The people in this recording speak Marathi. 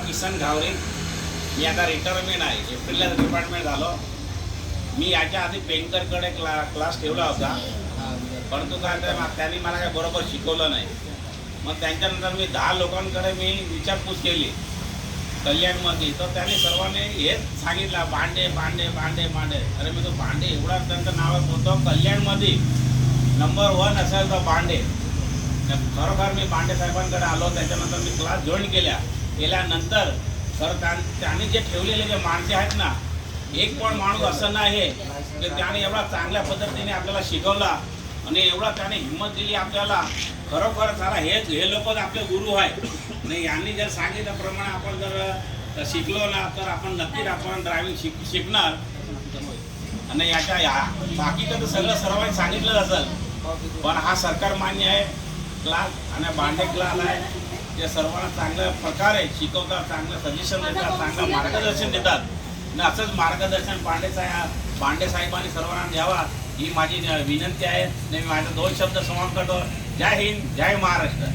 किसन घावरे. मी आता रिटायरमेंट आहे. एप्रिलला डिपार्टमेंट झालो. मी याच्या आधी पेंटरकडे क्लास ठेवला होता, परंतु काय त्यांनी मला काय बरोबर शिकवलं नाही. मग त्यांच्यानंतर मी 10 लोकांकडे मी विचारपूस केली कल्याणमध्ये. तर त्यांनी सर्वांनी हेच सांगितलं, भांडे भांडे भांडे भांडे. अरे मी तो भांडे एवढा त्यांचं नाव होतो कल्याणमध्ये नंबर 1 असेल तर भांडे. खरोखर मी भांडे साहेबांकडे आलो. त्याच्यानंतर मी क्लास जॉईन केल्यानंतर सर त्यांनी जे ठेवलेले जे माणसे आहेत ना, एक पण माणूस असं नाही की त्याने एवढा चांगल्या पद्धतीने आपल्याला शिकवला आणि एवढा त्याने हिंमत दिली आपल्याला. खरोखर सारा हे लोकच आपले गुरु आहे. आणि यांनी जर सांगितल्याप्रमाणे आपण जर शिकलो ना तर आपण नक्कीच आपण ड्रायव्हिंग शिकणार. आणि बाकीचं तर सगळं सर्वांनी सांगितलं असेल, पण हा सरकार मान्य आहे क्लास आणि भांडे क्लास आहे. ते सर्वांना चांगल्या प्रकारे शिकवतात, चांगलं सजेशन देतात, चांगलं मार्गदर्शन देतात. आणि असंच मार्गदर्शन भांडे साहेबांनी सर्वांना द्यावा ही माझी विनंती आहे. मी माझे 2 शब्द समाप्त करतो. जय हिंद, जय महाराष्ट्र.